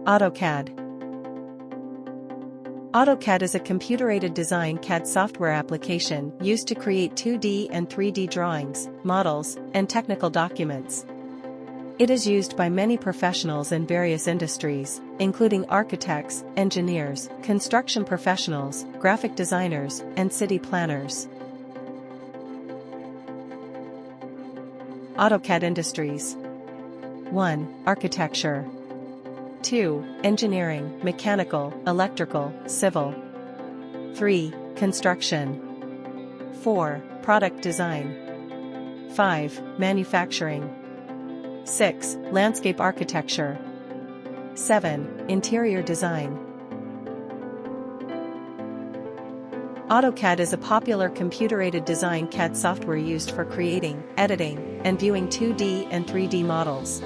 AutoCAD. AutoCAD is a computer-aided design CAD software application used to create 2D and 3D drawings, models, and technical documents. It is used by many professionals in various industries, including architects, engineers, construction professionals, graphic designers, and city planners. AutoCAD Industries. 1. Architecture. 2. Engineering, mechanical, electrical, civil. 3. Construction. 4. Product design. 5. Manufacturing. 6. Landscape architecture. 7. Interior design. AutoCAD is a popular computer-aided design CAD software used for creating, editing, and viewing 2D and 3D models.